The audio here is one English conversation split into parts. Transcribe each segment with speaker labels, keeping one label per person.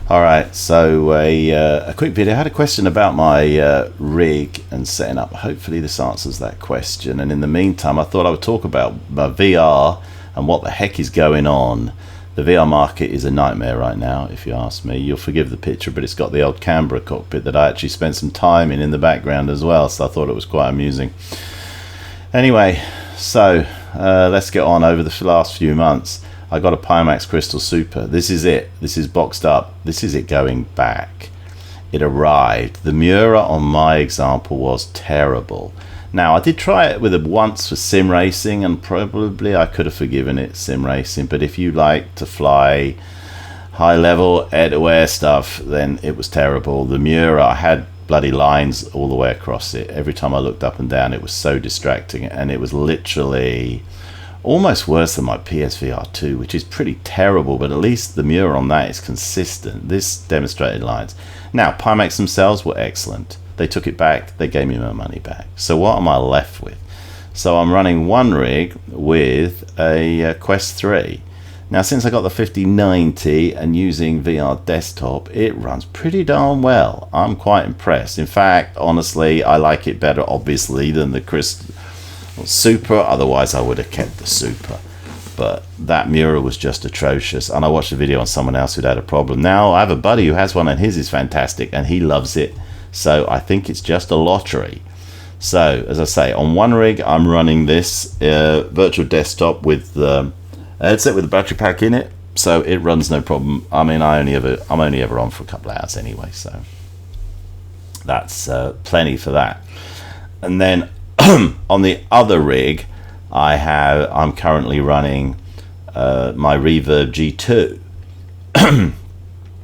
Speaker 1: Alright, so a quick video. I had a question about my rig and setting up. Hopefully this answers that question. And in the meantime, I thought I would talk about my VR and what the heck is going on. The VR market is a nightmare right now, if you ask me. You'll forgive the picture, but it's got the old Canberra cockpit that I actually spent some time in the background as well, so I thought it was quite amusing. Anyway, so let's get on. Over the last few months, I got a Pimax Crystal Super. This is it. This is boxed up. This is it going back. It arrived. The Miura on my example was terrible. Now, I did try it with it once for sim racing, and probably I could have forgiven it sim racing, but if you like to fly high level air-to-air stuff, then it was terrible. The Miura, I had bloody lines all the way across it. Every time I looked up and down, it was so distracting, and it was literally almost worse than my PSVR 2, which is pretty terrible, but at least the Miura on that is consistent. This demonstrated lines. Now, Pimax themselves were excellent. They took it back, they gave me my money back. So what am I left with? So I'm running one rig with a Quest 3. Now, since I got the 5090 and using VR desktop, it runs pretty darn well. I'm quite impressed. In fact, honestly, I like it better, obviously, than the Crystal Super. Otherwise I would have kept the Super, but that Miura was just atrocious. And I watched a video on someone else who'd had a problem. Now I have a buddy who has one, and his is fantastic and he loves it, so I think it's just a lottery. So as I say, on one rig I'm running this virtual desktop with the headset with the battery pack in it, so it runs no problem. I mean, I'm only ever on for a couple of hours anyway, so that's plenty for that. And then on the other rig, I'm currently running my Reverb G2.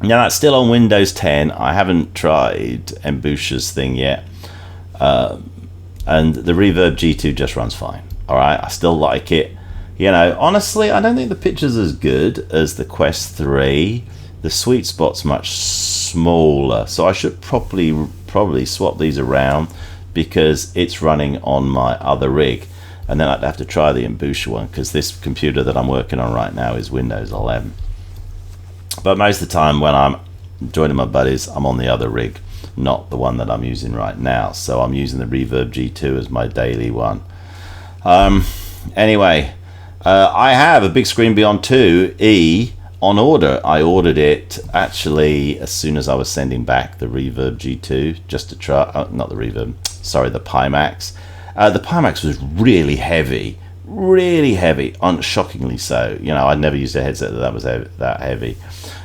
Speaker 1: Now that's still on Windows 10. I haven't tried Emboucher's thing yet, and the Reverb G2 just runs fine. All right, I still like it. You know, honestly, I don't think the picture's as good as the Quest 3. The sweet spot's much smaller, so I should probably swap these around, because it's running on my other rig, and then I'd have to try the Emboucher one, because this computer that I'm working on right now is Windows 11. But most of the time when I'm joining my buddies, I'm on the other rig, not the one that I'm using right now. So I'm using the Reverb G2 as my daily one. Anyway, I have a Big Screen Beyond 2E on order. I ordered it actually as soon as I was sending back the Reverb G2, just to try, not the Reverb, sorry, the Pimax. The Pimax was really heavy, shockingly so. You know, I'd never used a headset that was that heavy,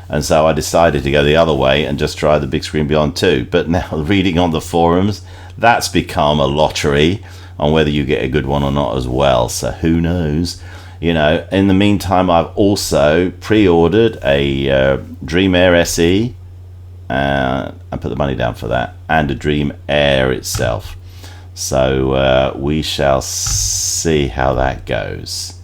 Speaker 1: and so I decided to go the other way and just try the Big Screen Beyond 2. But now, reading on the forums, that's become a lottery on whether you get a good one or not as well, so who knows. You know, in the meantime, I've also pre-ordered a Dream Air SE, and put the money down for that, and a Dream Air itself. So we shall see how that goes.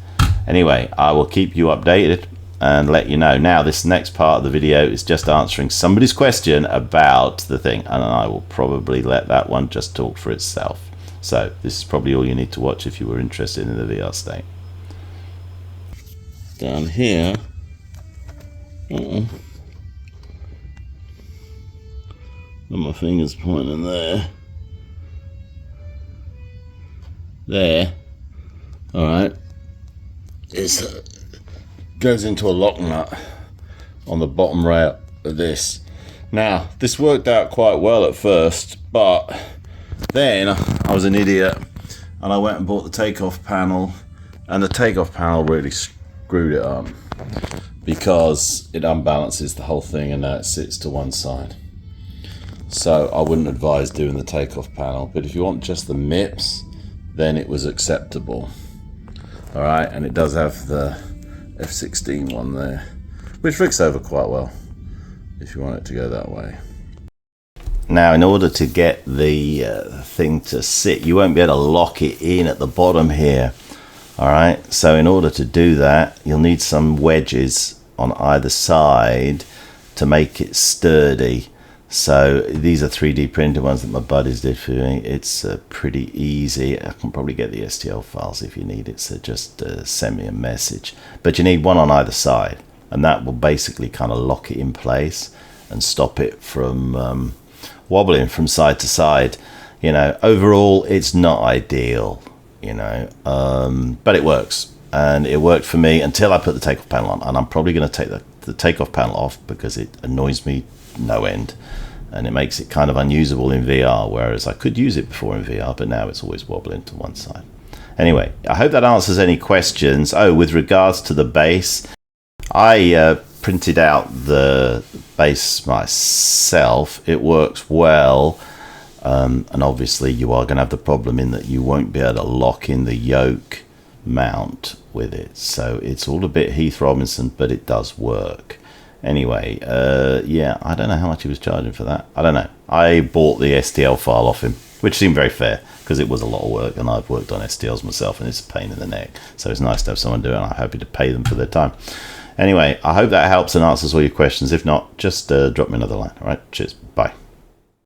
Speaker 1: Anyway, I will keep you updated and let you know. Now, this next part of the video is just answering somebody's question about the thing, and I will probably let that one just talk for itself. So this is probably all you need to watch if you were interested in the VR state. Down here, got my fingers pointing there. All right, it goes into a lock nut on the bottom rail of this. Now, this worked out quite well at first, but then I was an idiot and I went and bought the takeoff panel, and the takeoff panel really screwed it up because it unbalances the whole thing, and now it sits to one side. So I wouldn't advise doing the takeoff panel, but if you want just the MIPS, then it was acceptable. All right, and it does have the F16 one there, which flicks over quite well if you want it to go that way. Now, in order to get the thing to sit, you won't be able to lock it in at the bottom here. All right, so in order to do that, you'll need some wedges on either side to make it sturdy. So these are 3D printed ones that my buddies did for me. It's pretty easy. I can probably get the STL files if you need it, so just send me a message. But you need one on either side, and that will basically kind of lock it in place. and stop it from wobbling from side to side. You know, overall, it's not ideal, you know, but it works. And it worked for me until I put the takeoff panel on. And I'm probably going to take the takeoff panel off because it annoys me no end. And it makes it kind of unusable in VR, whereas I could use it before in VR, but now it's always wobbling to one side. Anyway, I hope that answers any questions. Oh, with regards to the base, I printed out the base myself. It works well. And obviously you are going to have the problem in that you won't be able to lock in the yoke mount with it. So it's all a bit Heath Robinson, but it does work. Anyway, yeah, I don't know how much he was charging for that. I don't know. I bought the STL file off him, which seemed very fair because it was a lot of work and I've worked on STLs myself and it's a pain in the neck. So it's nice to have someone do it and I'm happy to pay them for their time. Anyway, I hope that helps and answers all your questions. If not, just drop me another line. All right, cheers. Bye.